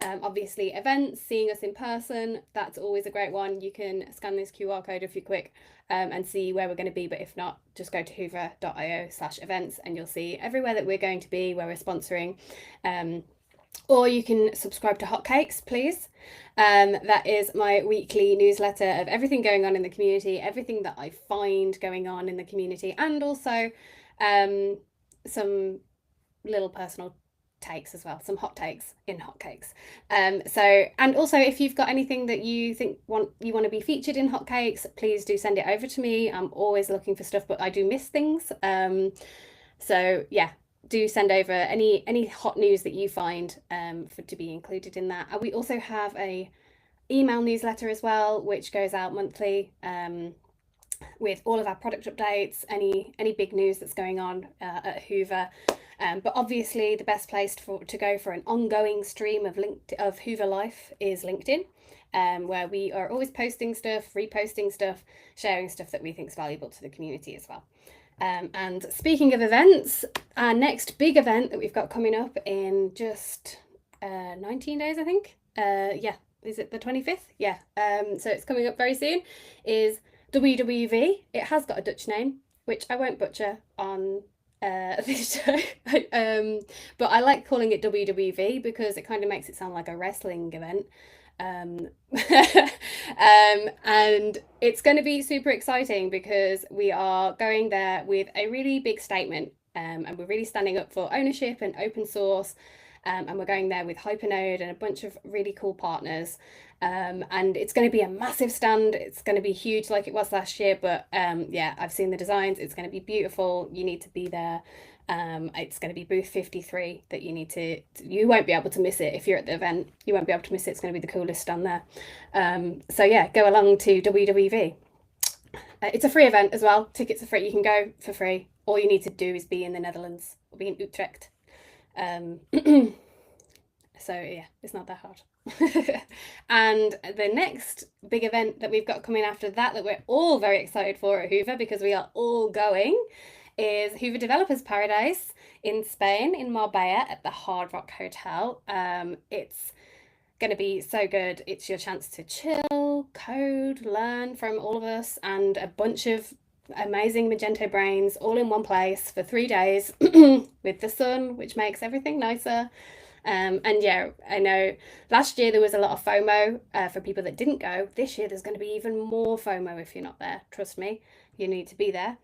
Obviously events, seeing us in person, that's always a great one. You can scan this QR code if you're quick and see where we're going to be, but if not, just go to hyvä.io/events and you'll see everywhere that we're going to be, where we're sponsoring. Or you can subscribe to Hotcakes, please. That is my weekly newsletter of everything going on in the community, everything that I find going on in the community, and also some little personal takes as well, some hot takes in Hotcakes. And also if you've got anything that you think you want to be featured in Hotcakes, please do send it over to me. I'm always looking for stuff, but I do miss things. So yeah, do send over any hot news that you find to be included in that. And we also have a email newsletter as well, which goes out monthly with all of our product updates, any big news that's going on at Hyvä. But obviously the best place to go for an ongoing stream of Hyvä life is LinkedIn, where we are always posting stuff, reposting stuff, sharing stuff that we think is valuable to the community as well. And speaking of events, our next big event that we've got coming up in just 19 days, I think. Yeah, is it the 25th? Yeah. So it's coming up very soon, is WWV. It has got a Dutch name, which I won't butcher on this show. But I like calling it WWV because it kind of makes it sound like a wrestling event. And it's going to be super exciting because we are going there with a really big statement, and we're really standing up for ownership and open source, and we're going there with Hypernode and a bunch of really cool partners, and it's going to be a massive stand. It's going to be huge like it was last year, but yeah, I've seen the designs. It's going to be beautiful. You need to be there. It's going to be booth 53 that you won't be able to miss it. If you're at the event, you won't be able to miss it. It's going to be the coolest stand there. So yeah, go along to WWV. It's a free event as well. Tickets are free. You can go for free. All you need to do is be in the Netherlands or be in Utrecht. So yeah, it's not that hard. And the next big event that we've got coming after that we're all very excited for at Hyvä, because we are all going, is Hyvä Developers Paradise in Spain, in Marbella, at the Hard Rock Hotel. It's going to be so good. It's your chance to chill, code, learn from all of us and a bunch of amazing Magento brains all in one place for 3 days with the sun, which makes everything nicer. And yeah, I know last year there was a lot of FOMO for people that didn't go. This year there's going to be even more FOMO if you're not there. Trust me, you need to be there.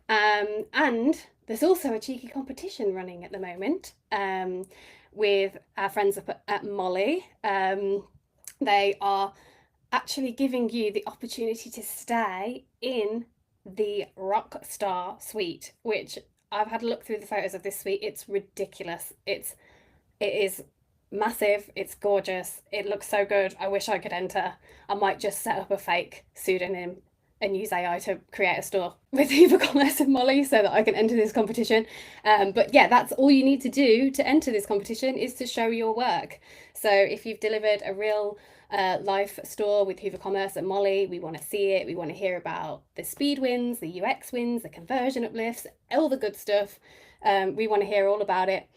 And there's also a cheeky competition running at the moment with our friends up at Molly. They are actually giving you the opportunity to stay in the Rockstar suite, which I've had a look through the photos of this suite. It's ridiculous. It is massive, it's gorgeous, it looks so good. I wish I could enter. I might just set up a fake pseudonym and use AI to create a store with Hyvä Commerce and Molly so that I can enter this competition. But yeah, that's all you need to do to enter this competition, is to show your work. So if you've delivered a real life store with Hyvä Commerce and Molly, we want to see it. We want to hear about the speed wins, the UX wins, the conversion uplifts, all the good stuff. We want to hear all about it.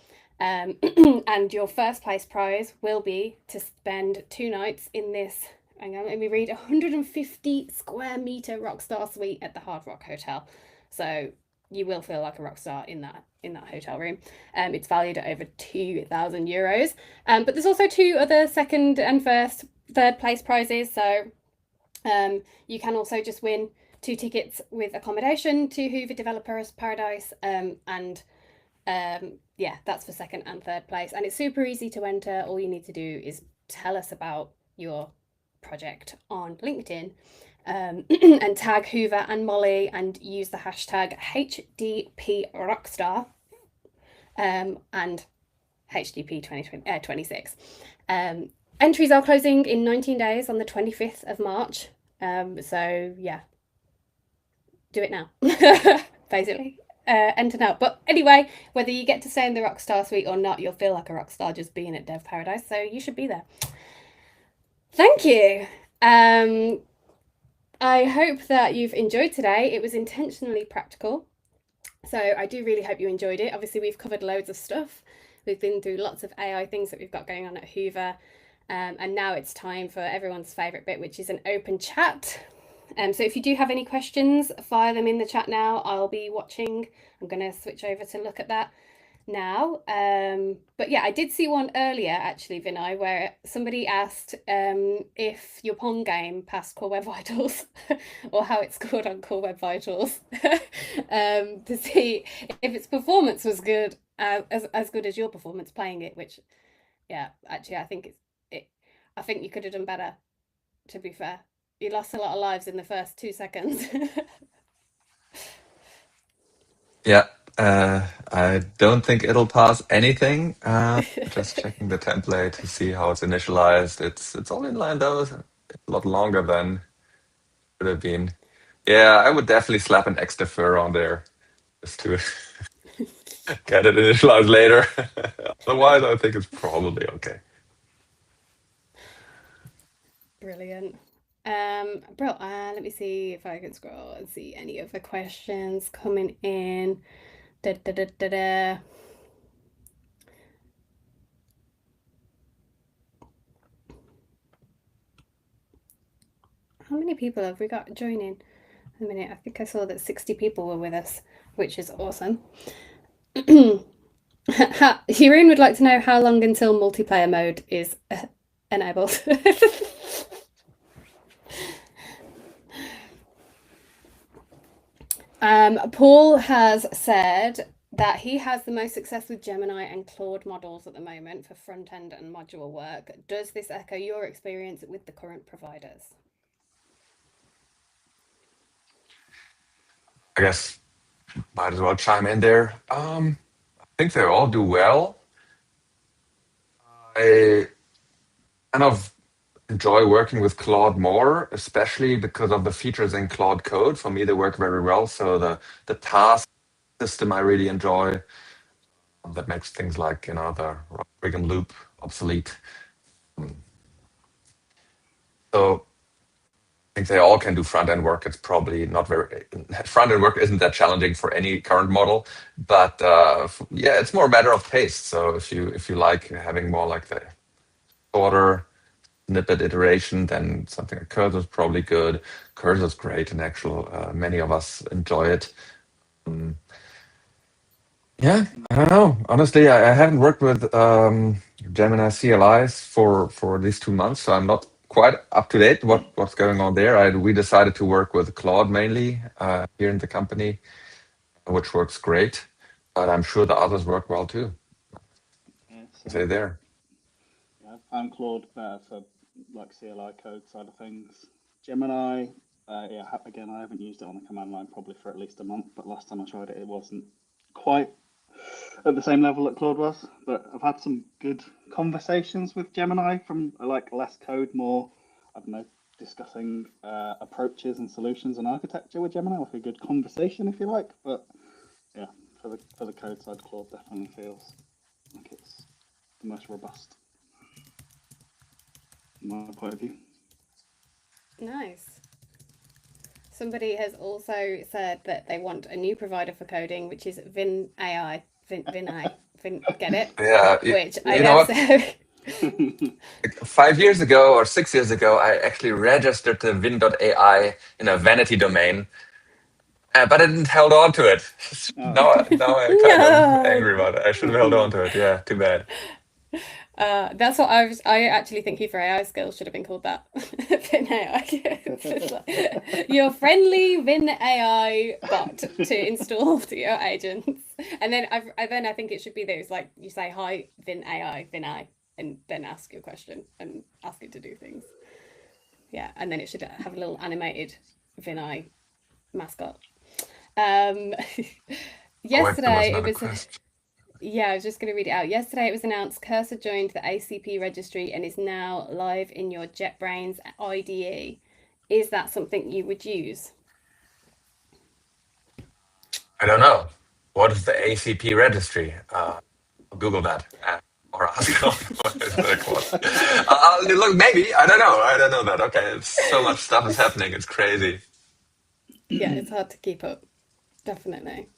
And your first place prize will be to spend 2 nights in this, hang on, let me read, 150 square meter Rockstar suite at the Hard Rock Hotel. So you will feel like a rock star in that hotel room. It's valued at over 2,000 euros. But there's also 2 other second and third place prizes. So you can also just win 2 tickets with accommodation to Hoover Developers Paradise, and yeah, that's for second and third place, and it's super easy to enter. All you need to do is tell us about your project on LinkedIn, and tag Hoover and Molly and use the hashtag HDPRockstar and HDP 2026. Entries are closing in 19 days on the 25th of March. So yeah, do it now, basically. Enter now. But anyway, whether you get to stay in the Rockstar suite or not, you'll feel like a rock star just being at Dev Paradise, so you should be there. Thank you. I hope that you've enjoyed today. It was intentionally practical, so I do really hope you enjoyed it. Obviously, we've covered loads of stuff. We've been through lots of AI things that we've got going on at Hoover, and now it's time for everyone's favourite bit, which is an open chat. So if you do have any questions, fire them in the chat now. I'll be watching. I'm going to switch over to look at that now. But yeah, I did see one earlier, actually, Vinay, where somebody asked if your Pong game passed Core Web Vitals or how it scored on Core Web Vitals to see if its performance was good, as good as your performance playing it, which, yeah, actually, I think I think you could have done better, to be fair. You lost a lot of lives in the first 2 seconds. Yeah, I don't think it'll pass anything. Just checking the template to see how it's initialized. It's all inline though. It's a lot longer than it would have been. Yeah, I would definitely slap an extra fur on there just to get it initialized later. Otherwise, I think it's probably okay. Brilliant. Bro, let me see if I can scroll and see any other questions coming in. How many people have we got joining? A minute, I think I saw that 60 people were with us, which is awesome. Hiroon would like to know how long until multiplayer mode is enabled. Paul has said that he has the most success with Gemini and Claude models at the moment for front-end and module work. Does this echo your experience with the current providers? I guess might as well chime in there. I think they all do well. I kind of enjoy working with Claude more, especially because of the features in Claude Code. For me, they work very well. So the task system I really enjoy, that makes things like the rig and loop obsolete. So I think they all can do front end work. It's probably not very front end work isn't that challenging for any current model, but yeah, it's more a matter of taste. So if you like having more like the shorter snippet iteration, then something like Cursor is probably good. Cursor is great, and many of us enjoy it. Yeah, I don't know. Honestly, I haven't worked with Gemini CLIs for these 2 months, so I'm not quite up to date what's going on there. We decided to work with Claude mainly here in the company, which works great. But I'm sure the others work well too. Yeah, Say there. Yeah, I'm Claude for like CLI code side of things. Gemini, yeah, again, I haven't used it on the command line probably for at least a month, but last time I tried it, it wasn't quite at the same level that Claude was, but I've had some good conversations with Gemini from like less code, more, I don't know, discussing approaches and solutions and architecture with Gemini, like a good conversation if you like. But yeah, for the code side, Claude definitely feels like it's the most robust from my point of view. Nice. Somebody has also said that they want a new provider for coding, which is Vin AI. Vin, get it? Yeah, Which I you know know. what? 5 years ago or 6 years ago, I actually registered the Vin.ai in a vanity domain, but I didn't hold on to it. Now I'm kind of angry about it. I should have held on to it. Yeah, too bad. That's what I actually think Hyvä AI Skills should have been called that. Vin AI. Your friendly Vin AI bot to install to your agents. And then I think it should be those, like, you say, hi, Vin AI, and then ask your question and ask it to do things. Yeah, and then it should have a little animated Vin AI mascot. Yesterday it was I was just going to read it out. Yesterday it was announced Cursor joined the ACP registry and is now live in your JetBrains IDE. Is that something you would use? I don't know. What is the ACP registry? I'll Google that or ask what is it called. Look, maybe. I don't know. I don't know that. Okay, so much stuff is happening. It's crazy. Yeah, it's hard to keep up. Definitely.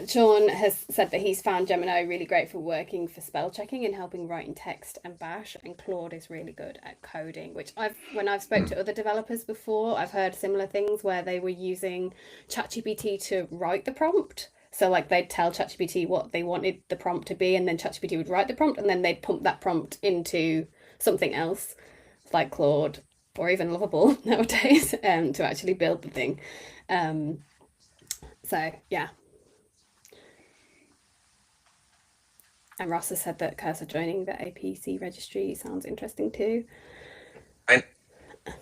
Sean has said that he's found Gemini really great for working for spell checking and helping write in text and bash, and Claude is really good at coding, which when I've spoke to other developers before, I've heard similar things where they were using ChatGPT to write the prompt. So like they'd tell ChatGPT what they wanted the prompt to be, and then ChatGPT would write the prompt, and then they'd pump that prompt into something else like Claude or even Lovable nowadays to actually build the thing. So yeah. And Ross has said that Cursor joining the APC registry sounds interesting too.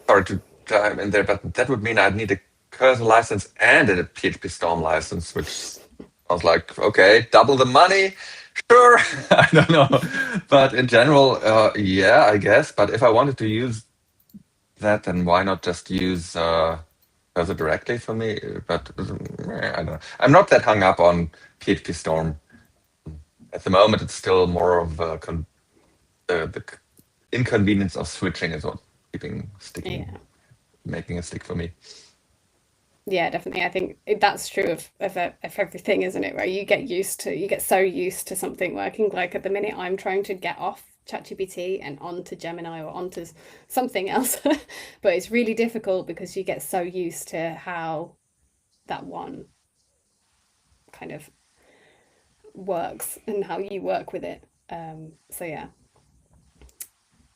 Sorry to dive in there, but that would mean I'd need a Cursor license and a PHP Storm license, which I was like, okay, double the money. Sure, I don't know. But in general, yeah, I guess. But if I wanted to use that, then why not just use Cursor directly for me? But I don't know. I'm not that hung up on PHP Storm. At the moment, it's still more of the inconvenience of switching is what making it stick for me. Yeah, definitely. I think that's true of everything, isn't it? Where you get so used to something working. Like at the minute, I'm trying to get off ChatGPT and onto Gemini or onto something else, but it's really difficult because you get so used to how that one kind of works and how you work with it. So yeah,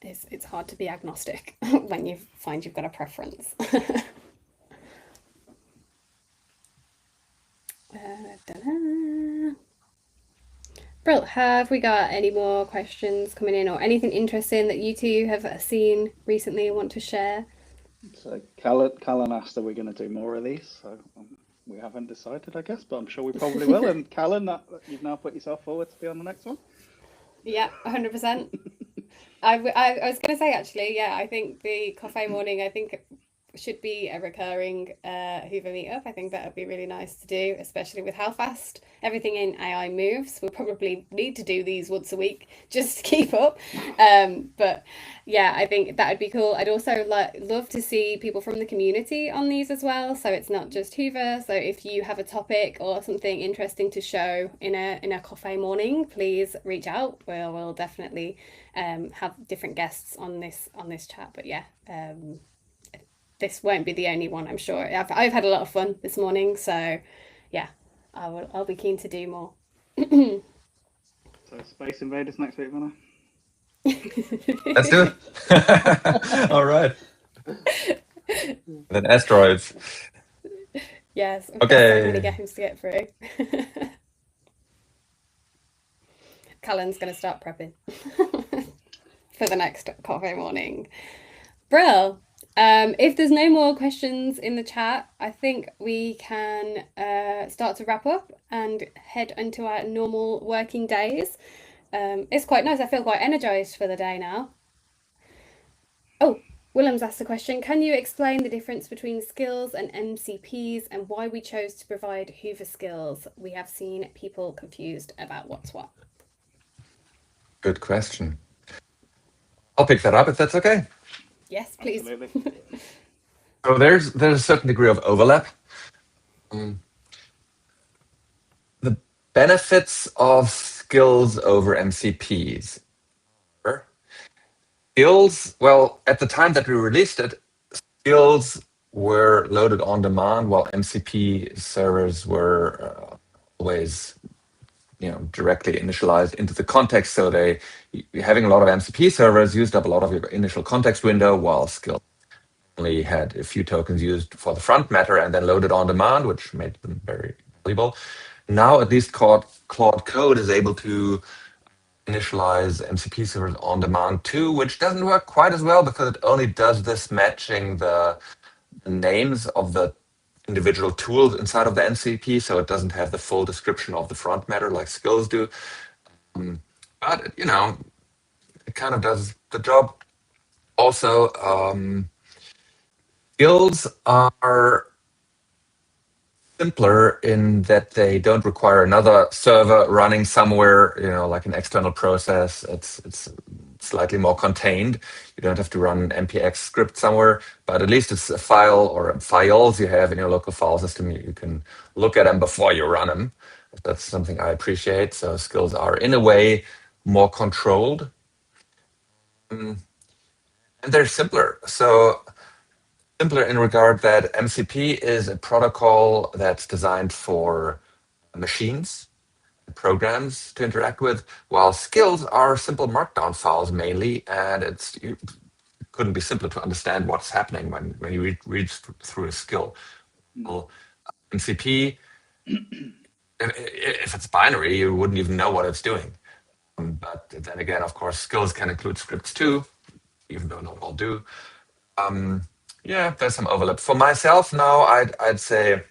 it's hard to be agnostic when you find you've got a preference. Brill, have we got any more questions coming in or anything interesting that you two have seen recently and want to share? So Callan asked, are we going to do more of these? So we haven't decided, I guess, but I'm sure we probably will. And Callan, you've now put yourself forward to be on the next one? Yeah, 100%. I was going to say, actually, yeah, I think the Coffai morning, I think should be a recurring Hyvä meetup. I think that would be really nice to do, especially with how fast everything in AI moves. We'll probably need to do these once a week just to keep up. But yeah, I think that would be cool. I'd also love to see people from the community on these as well. So it's not just Hyvä. So if you have a topic or something interesting to show in a Coffai morning, please reach out. We'll definitely have different guests on this chat. But yeah, this won't be the only one, I'm sure. I've had a lot of fun this morning, so yeah, I'll be keen to do more. So Space Invaders next week, Vanna? Let's do it. All right. Then asteroids. Yes. Okay. So many games to get through. Callan's going to start prepping for the next coffee morning. Brill. If there's no more questions in the chat, I think we can start to wrap up. and head into our normal working days. It's quite nice. I feel quite energized for the day now. Oh, Willem's asked a question. Can you explain the difference between skills and MCPs and why we chose to provide Hyvä Skills? We have seen people confused about what's what. Good question. I'll pick that up if that's okay. Yes, please. Absolutely. So there's a certain degree of overlap. The benefits of skills over MCPs. Skills, well, at the time that we released it, skills were loaded on demand while MCP servers were always directly initialized into the context. So having a lot of MCP servers used up a lot of your initial context window, while skills only had a few tokens used for the front matter and then loaded on demand, which made them very valuable. Now at least Claude Code is able to initialize MCP servers on demand too, which doesn't work quite as well because it only does this matching the names of the individual tools inside of the MCP, so it doesn't have the full description of the front matter like skills do. But it kind of does the job. Also, skills are simpler in that they don't require another server running somewhere, like an external process. It's slightly more contained. You don't have to run an npx script somewhere, but at least it's a file or files you have in your local file system. You can look at them before you run them. That's something I appreciate. So skills are, in a way, more controlled. And they're simpler. So simpler in regard that MCP is a protocol that's designed for machines and programs to interact with, while skills are simple markdown files mainly, and it couldn't be simpler to understand what's happening when you read through a skill. Well, MCP, if it's binary, you wouldn't even know what it's doing. But then again, of course, skills can include scripts too, even though not all do. Yeah, there's some overlap. For myself now, I'd say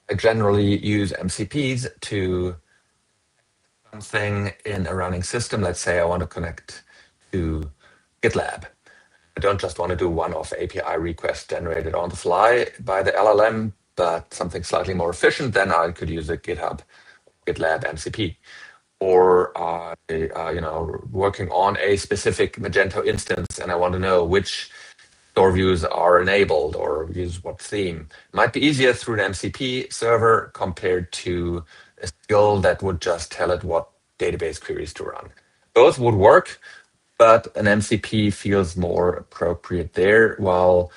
I generally use MCPs to something in a running system. Let's say I want to connect to GitLab. I don't just want to do one-off API request generated on the fly by the LLM, but something slightly more efficient. Then I could use a GitLab MCP. Or working on a specific Magento instance, and I want to know which store views are enabled or use what theme. Might be easier through an MCP server compared to a skill that would just tell it what database queries to run. Both would work, but an MCP feels more appropriate there, while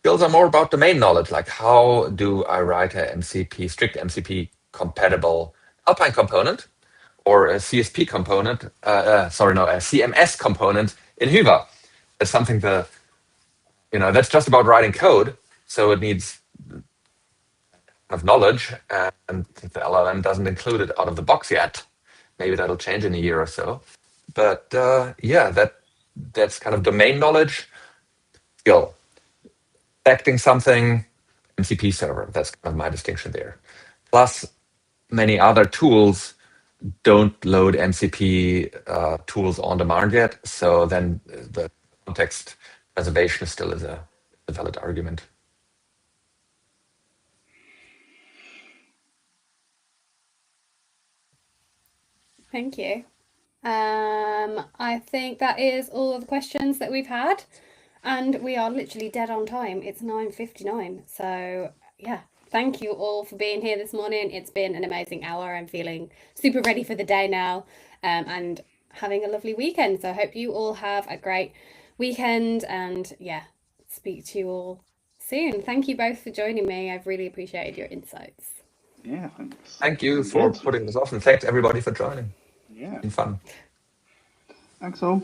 skills are more about domain knowledge, like how do I write a strict MCP compatible Alpine component or a CSP component, a CMS component in Hyvä. That's something that's just about writing code, so it needs of knowledge, and the LLM doesn't include it out of the box yet. Maybe that'll change in a year or so. But that's kind of domain knowledge skill. Acting something, MCP server, that's kind of my distinction there. Plus, many other tools don't load MCP tools on demand yet, so then the context reservation still is a valid argument. Thank you. I think that is all of the questions that we've had, and we are literally dead on time. It's 9:59, so yeah. Thank you all for being here this morning. It's been an amazing hour. I'm feeling super ready for the day now, and having a lovely weekend. So I hope you all have a great weekend, and yeah, speak to you all soon. Thank you both for joining me. I've really appreciated your insights. Yeah, thanks. Thank you for putting this off, and thanks everybody for joining. Yeah. It's been fun. Thanks all.